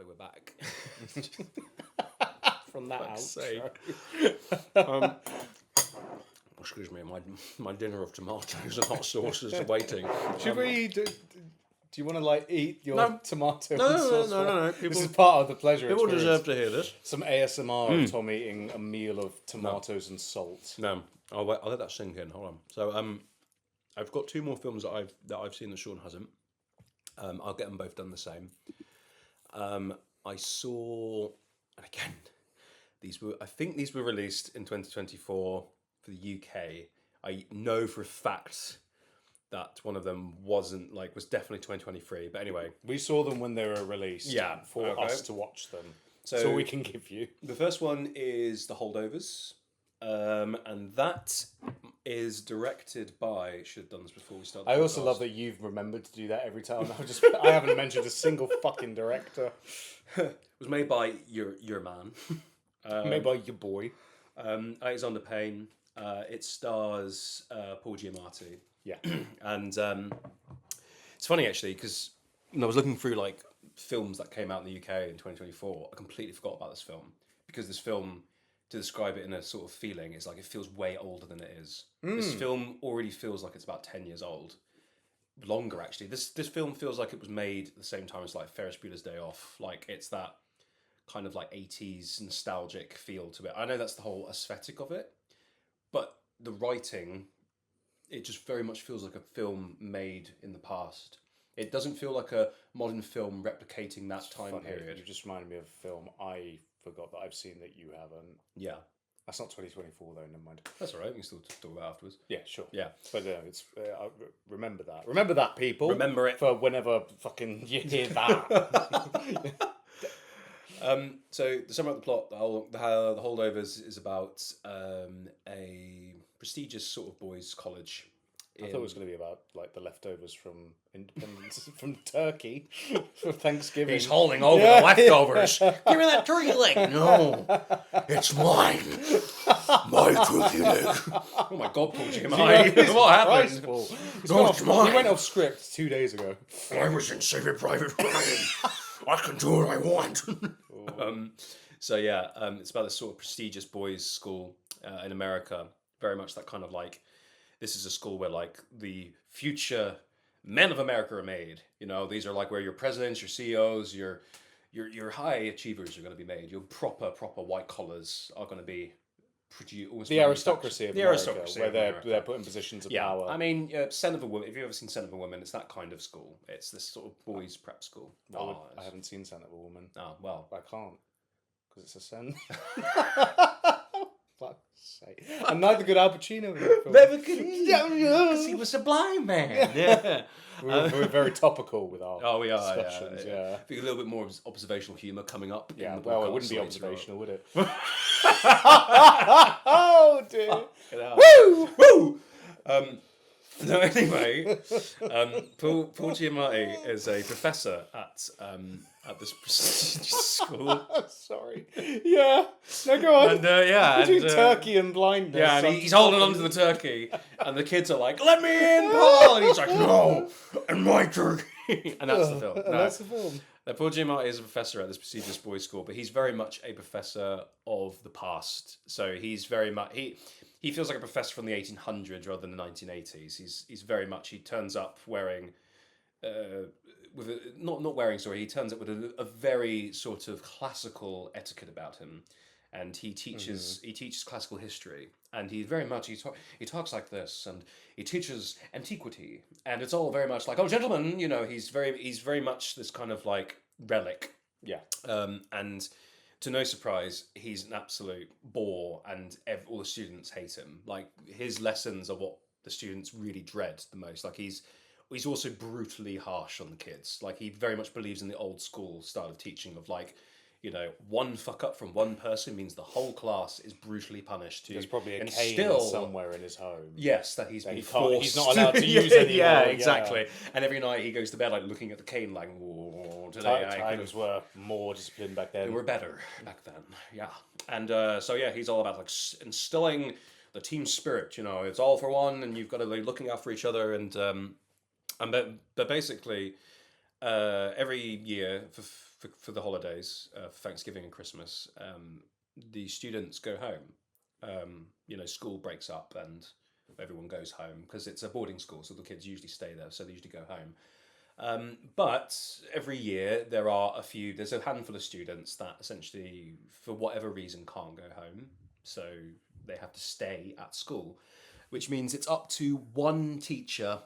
Hopefully we're back. From that outro. Excuse me, my dinner of tomatoes and hot sauces are waiting. Should we... Do you want to eat your tomato No. sauce? People, this is part of the pleasure people experience. deserve to hear this. Some ASMR of Tom eating a meal of tomatoes and salt. No, I'll let that sink in. Hold on. So I've got 2 more films that I've seen that Sean hasn't. I'll get them both done the same. I saw, and again, I think these were released in 2024 for the UK. I know for a fact that one of them was definitely 2023. But anyway, we saw them when they were released. For us to watch them. So we can give you. The first one is The Holdovers. And that is directed by... Should have done this before we started. I also love that you've remembered to do that every time. I haven't mentioned a single fucking director. It was made by your man. Made by your boy. Alexander Payne. It stars Paul Giamatti. Yeah. And it's funny actually because when I was looking through films that came out in the UK in 2024, I completely forgot about this film because this film, to describe it in a sort of feeling, is it feels way older than it is. This film already feels like it's about 10 years old. Longer actually. This film feels like it was made at the same time as Ferris Bueller's Day Off. It's that kind of 80s nostalgic feel to it. I know that's the whole aesthetic of it, but the writing, it just very much feels like a film made in the past. It doesn't feel like a modern film replicating that time period. You just reminded me of a film I forgot that I've seen that you haven't. Yeah. That's not 2024 though, never mind. That's all right, we can still talk about it afterwards. Yeah, sure. Yeah. But it's remember that. Remember that, people. Remember it. For whenever fucking you hear that. So to sum up the plot, the Holdovers is about a prestigious sort of boys' college. I thought it was going to be about the leftovers from independence from Turkey for Thanksgiving. He's holding over the leftovers. Give me that turkey leg. No, it's mine. My turkey leg. Oh my God, Paul Giamatti. What happened? He went off script 2 days ago. I was in Saving Private Ryan. I can do what I want. It's about this sort of prestigious boys' school in America. Very much that kind of this is a school where the future men of America are made. These are where your presidents, your CEOs, your high achievers are going to be made. Your proper white collars are going to be produced. The aristocracy of America, where they're put in positions of power. I mean, Son of a Woman. If you've ever seen Son of a Woman, it's that kind of school. It's this sort of boys' prep school. I haven't seen Son of a Woman. Oh well, I can't because it's a sin. And neither could Al Pacino. Never could he. Because he was a blind man. Yeah. We're very topical with our discussions. I think a little bit more observational humour coming up. Yeah, in the well, it wouldn't be observational, would it? Oh dear. Woo! No, anyway, Paul Giamatti is a professor at this prestigious school. Sorry. Yeah. No, go on. And between turkey and blindness. Yeah, and he's holding onto the turkey, and the kids are like, "Let me in, Paul!" And he's like, "No, and my turkey." And that's the film. That's the film. Now, Paul Giamatti is a professor at this prestigious boys' school, but he's very much a professor of the past. So he's very much he feels like a professor from the 1800s rather than the 1980s. He's very much, he turns up wearing he turns up with a very sort of classical etiquette about him, and he teaches classical history, and he very much he talks like this, and he teaches antiquity, and it's all very much oh gentlemen, he's very much this kind of relic. Yeah. And to no surprise, he's an absolute bore, and all the students hate him. His lessons are what the students really dread the most. He's also brutally harsh on the kids. He very much believes in the old school style of teaching of one fuck up from one person means the whole class is brutally punished. There's probably a cane somewhere in his home. Yes, that he's been forced. He's not allowed to use anymore. Yeah, exactly. Yeah. And every night he goes to bed looking at the cane today times were more disciplined back then. They were better back then. Yeah. And he's all about instilling the team spirit. It's all for one, and you've got to be looking after each other, but basically every year for for the holidays, for Thanksgiving and Christmas, the students go home. School breaks up and everyone goes home because it's a boarding school, so the kids usually stay there, so they usually go home. But every year there's a handful of students that essentially, for whatever reason, can't go home, so they have to stay at school, which means it's up to one teacher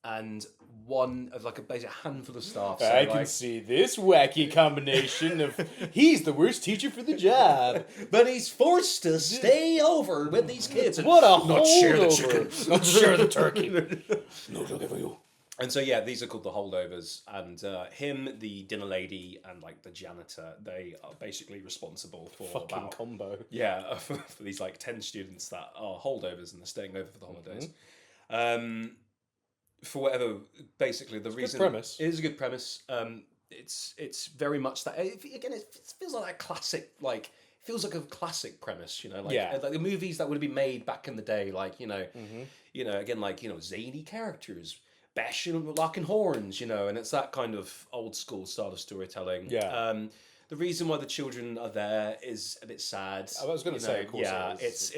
and one of like a basic handful of staff. So I can see this wacky combination of he's the worst teacher for the job, but he's forced to stay over with these kids. What a not share the holdover. chicken, Not share the turkey. No turkey for you. And so yeah, these are called the holdovers, and him, the dinner lady, and like the janitor, they are basically responsible for Fucking combo. Yeah, for these like 10 students that are holdovers and they're staying over for the holidays. For whatever, basically the reason premise. it is a good premise. It's very much that it feels like that classic, like feels like a classic premise, like the movies that would have been made back in the day, like again, like zany characters bashing and locking horns, and it's that kind of old school style of storytelling. Yeah. The reason why the children are there is a bit sad. I was going to say, of course, yeah, it's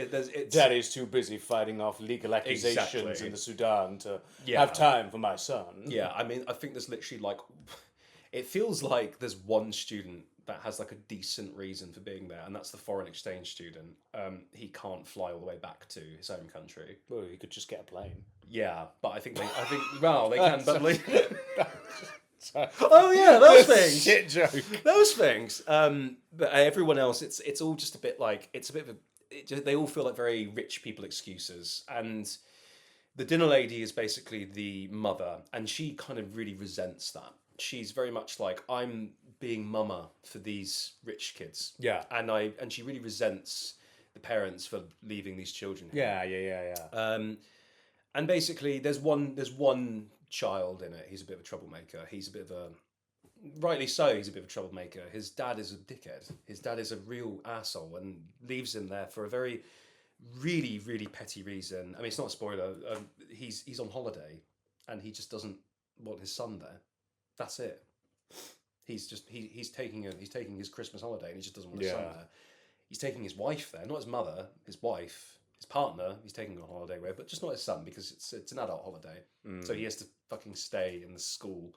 Daddy's too busy fighting off legal accusations Exactly. in the Sudan to have time for my son. Yeah, I mean, I think there's literally like, it feels like there's one student that has like a decent reason for being there, and that's the foreign exchange student. He can't fly all the way back to his home country. Well, he could just get a plane. Yeah, but I think they can, but like. Sorry. Oh yeah, those things. Shit joke. Those things. But everyone else, it's all just a bit like they all feel like very rich people excuses, and the dinner lady is basically the mother, and she kind of really resents that. She's very much like, I'm being mama for these rich kids. Yeah. And she really resents the parents for leaving these children here. Yeah. And basically, there's one child in it. He's a bit of a troublemaker. Rightly so, he's a bit of a troublemaker. His dad is a dickhead. His dad is a real asshole and leaves him there for a very, really, really petty reason. I mean, it's not a spoiler. He's on holiday, and he just doesn't want his son there. That's it. He's taking his Christmas holiday, and he just doesn't want his son there. He's taking his wife there, not his mother, his wife. His partner, he's taking on holiday with, but just not his son, because it's an adult holiday. So he has to fucking stay in the school.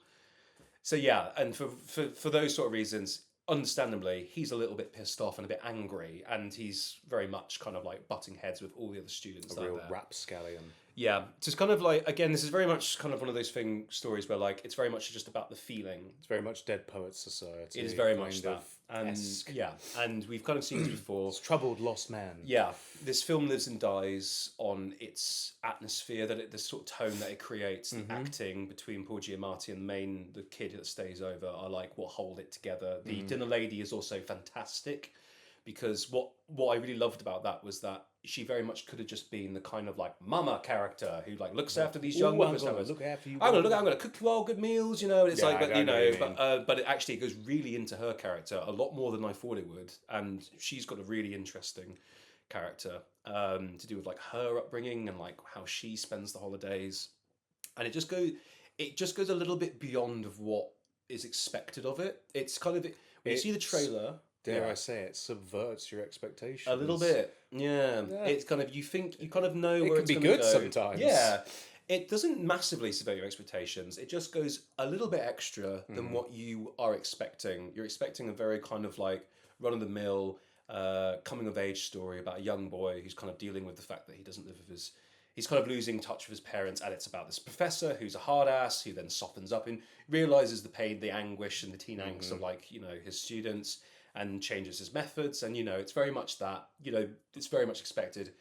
So yeah, and for those sort of reasons, understandably, he's a little bit pissed off and a bit angry, and he's very much kind of like butting heads with all the other students. A real rapscallion. Yeah, just kind of like, again, this is very much kind of one of those stories where like it's very much just about the feeling. It's very much Dead Poets Society. It is very much that. And yeah, and we've kind of seen this before. It's troubled lost man. Yeah, this film lives and dies on its atmosphere, the sort of tone that it creates. The acting between Paul Giamatti and the kid that stays over are like what hold it together. The dinner lady is also fantastic, because what I really loved about that was that she very much could have just been the kind of like mama character who like looks after these young women. I'm gonna look after you. I'm gonna cook you all good meals, It's like, but but it actually goes really into her character a lot more than I thought it would, and she's got a really interesting character to do with like her upbringing and like how she spends the holidays, and it just goes a little bit beyond of what is expected of it. It's kind of when you see the trailer. Dare I say it subverts your expectations a little bit? Yeah. It's kind of, you kind of know where it's going to go. It can be good go. sometimes. Yeah, it doesn't massively subvert your expectations. It just goes a little bit extra than what you are expecting. You're expecting a very kind of like run of the mill coming of age story about a young boy who's kind of dealing with the fact that he doesn't live with he's kind of losing touch with his parents, and it's about this professor who's a hard ass who then softens up and realizes the pain, the anguish, and the teen angst of like his students, and changes his methods, and it's very much that, it's very much expected,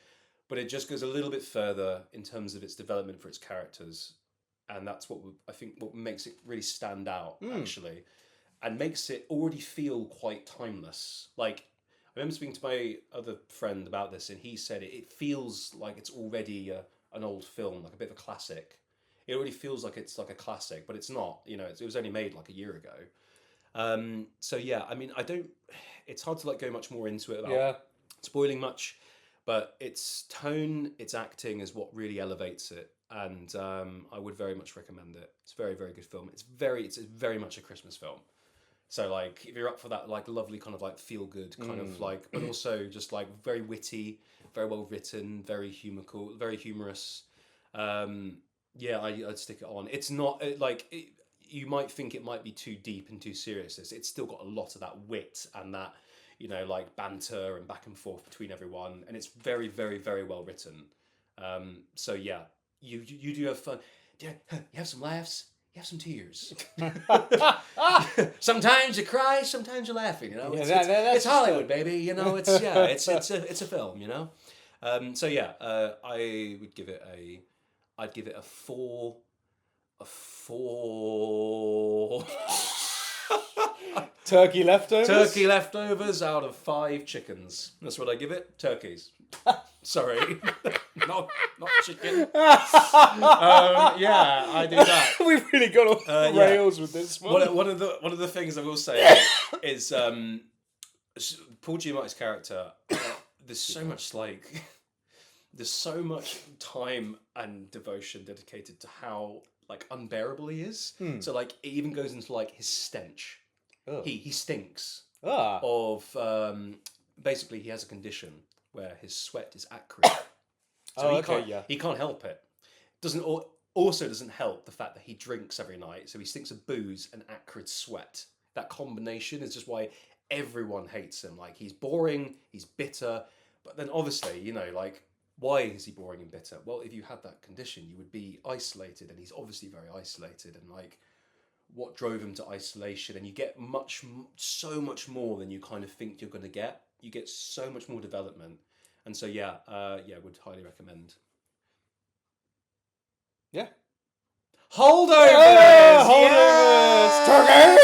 but it just goes a little bit further in terms of its development for its characters, and that's what I think what makes it really stand out actually, and makes it already feel quite timeless. Like, I remember speaking to my other friend about this, and he said it feels like it's already an old film, like a bit of a classic. It already feels like it's like a classic, but it's not. It was only made like a year ago. So yeah, I mean, it's hard to like go much more into it without spoiling much, but its tone, its acting is what really elevates it, and I would very much recommend it. It's a very, very good film. It's very much a Christmas film. So like, if you're up for that, like lovely kind of like feel good kind of like, but also just like very witty, very well written, very humorous. I'd stick it on. It's not you might think it might be too deep and too serious. It's still got a lot of that wit and that, like banter and back and forth between everyone, and it's very, very, very well written. So yeah, you do have fun. You have some laughs. You have some tears. Sometimes you cry, sometimes you're laughing. It's Hollywood, baby. It's a film. So yeah, I'd give it a four. A four. Turkey leftovers. Turkey leftovers out of 5 chickens. That's what I give it. Turkeys. Sorry, not chicken. I do that. We've really got off rails with this one. One of the things I will say is Paul Giamatti's character. There's so much time and devotion dedicated to how like unbearable he is. So like it even goes into like his stench. He stinks of basically he has a condition where his sweat is acrid. So he can't help it. Also doesn't help the fact that he drinks every night, so he stinks of booze and acrid sweat. That combination is just why everyone hates him. Like he's boring, he's bitter, but then obviously, like why is he boring and bitter? Well, if you had that condition, you would be isolated, and he's obviously very isolated, and like what drove him to isolation, and you get so much more than you kind of think you're going to get. You get so much more development, and so would highly recommend. Yeah. Holdovers! Holdovers! Turkey!